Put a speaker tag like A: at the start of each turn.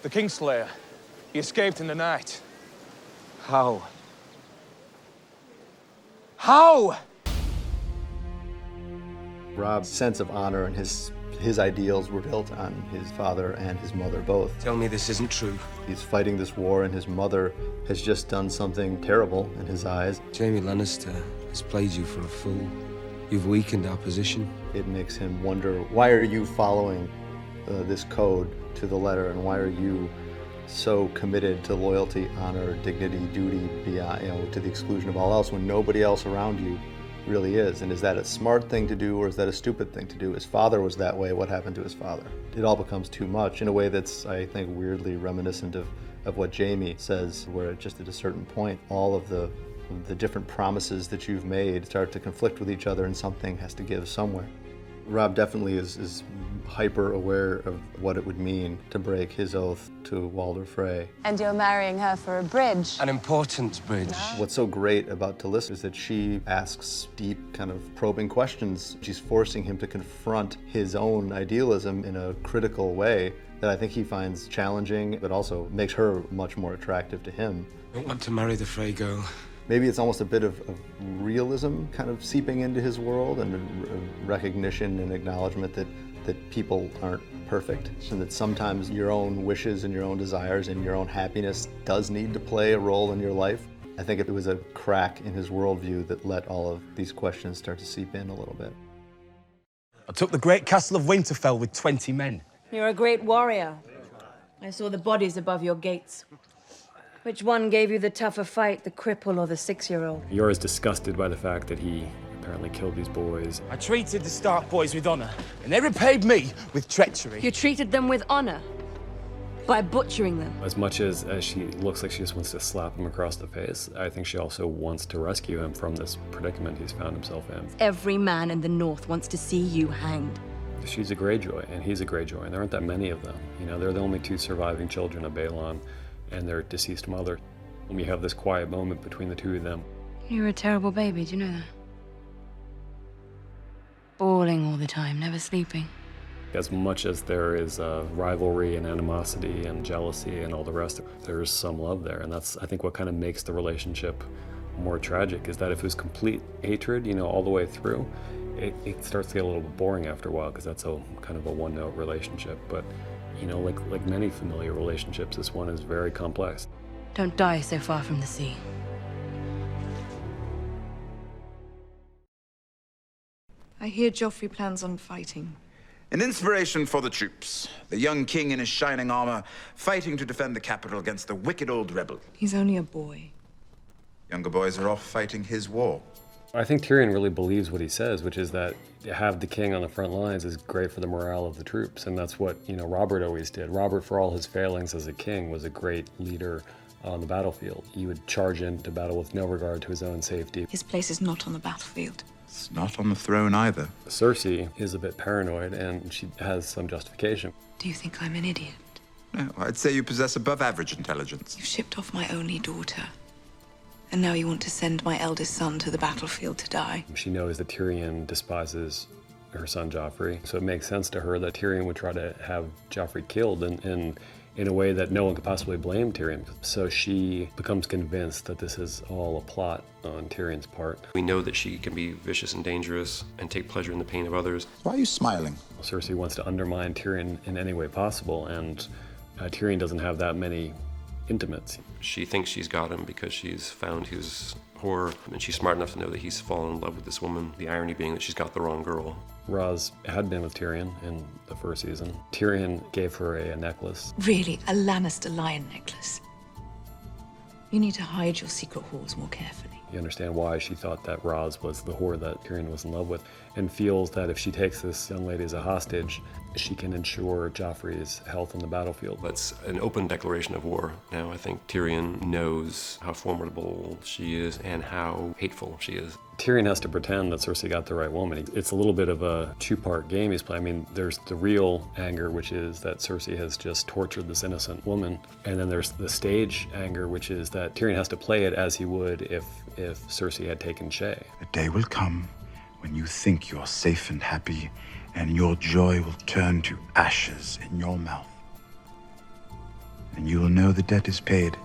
A: The Kingslayer. He escaped in the night.
B: How?
A: How?
C: Robb's sense of honor and his ideals were built on his father and his mother both.
B: Tell me this isn't true.
C: He's fighting this war, and his mother has just done something terrible in his eyes.
B: Jaime Lannister has played you for a fool. You've weakened our position.
C: It makes him wonder, why are you following this code to the letter, and why are you so committed to loyalty, honor, dignity, duty, beyond, to the exclusion of all else, when nobody else around you really is? And is that a smart thing to do, or is that a stupid thing to do? His father was that way. What happened to his father? It all becomes too much in a way that's, I think, weirdly reminiscent of what Jaime says, where just at a certain point, all of the different promises that you've made start to conflict with each other, and something has to give somewhere. Robb definitely is hyper aware of what it would mean to break his oath to Walder Frey.
D: And you're marrying her for a bridge.
B: An important bridge.
C: What's so great about Talissa is that she asks deep, kind of probing questions. She's forcing him to confront his own idealism in a critical way that I think he finds challenging, but also makes her much more attractive to him.
B: I don't want to marry the Frey girl.
C: Maybe it's almost a bit of realism kind of seeping into his world, and a recognition and acknowledgement that people aren't perfect, and that sometimes your own wishes and your own desires and your own happiness does need to play a role in your life. I think it was a crack in his worldview that let all of these questions start to seep in a little bit.
E: I took the great castle of Winterfell with 20 men.
F: You're a great warrior. I saw the bodies above your gates. Which one gave you the tougher fight, the cripple or the 6-year-old?
G: You're as disgusted by the fact that he apparently killed these boys.
E: I treated the Stark boys with honor, and they repaid me with treachery.
F: You treated them with honor by butchering them.
G: As much as she looks like she just wants to slap him across the face, I think she also wants to rescue him from this predicament he's found himself in.
F: Every man in the North wants to see you hanged.
G: She's a Greyjoy, and he's a Greyjoy, and there aren't that many of them. They're the only two surviving children of Baelon and their deceased mother. When you have this quiet moment between the two of them.
F: You were a terrible baby, do you know that? Bawling all the time, never sleeping.
G: As much as there is rivalry and animosity and jealousy and all the rest, there's some love there. And that's, I think, what kind of makes the relationship more tragic, is that if it was complete hatred, all the way through, it starts to get a little bit boring after a while, because that's a kind of a one-note relationship. But like many familiar relationships, this one is very complex.
F: Don't die so far from the sea.
H: I hear Joffrey plans on fighting.
I: An inspiration for the troops. The young king in his shining armor, fighting to defend the capital against the wicked old rebel.
H: He's only a boy.
I: Younger boys are off fighting his war.
G: I think Tyrion really believes what he says, which is that to have the king on the front lines is great for the morale of the troops. And that's what, Robert always did. Robert, for all his failings as a king, was a great leader on the battlefield. He would charge into battle with no regard to his own safety.
H: His place is not on the battlefield.
I: It's not on the throne either.
G: Cersei is a bit paranoid, and she has some justification.
H: Do you think I'm an idiot?
I: No, I'd say you possess above average intelligence.
H: You've shipped off my only daughter. And now you want to send my eldest son to the battlefield to die.
G: She knows that Tyrion despises her son Joffrey, so it makes sense to her that Tyrion would try to have Joffrey killed in a way that no one could possibly blame Tyrion. So she becomes convinced that this is all a plot on Tyrion's part.
J: We know that she can be vicious and dangerous and take pleasure in the pain of others.
I: Why are you smiling?
G: Cersei wants to undermine Tyrion in any way possible, and Tyrion doesn't have that many intimates.
J: She thinks she's got him because she's found his whore, and she's smart enough to know that he's fallen in love with this woman. The irony being that she's got the wrong girl.
G: Ros had been with Tyrion in the first season. Tyrion gave her a necklace.
H: Really, a Lannister lion necklace. You need to hide your secret hoards more carefully.
G: You understand why she thought that Ros was the whore that Tyrion was in love with, and feels that if she takes this young lady as a hostage, she can ensure Joffrey's health on the battlefield.
J: That's an open declaration of war. Now I think Tyrion knows how formidable she is and how hateful she is.
G: Tyrion has to pretend that Cersei got the right woman. It's a little bit of a two-part game he's playing. I mean, there's the real anger, which is that Cersei has just tortured this innocent woman. And then there's the stage anger, which is that Tyrion has to play it as he would if Cersei had taken Shae.
I: A day will come when you think you're safe and happy, and your joy will turn to ashes in your mouth. and you will know the debt is paid.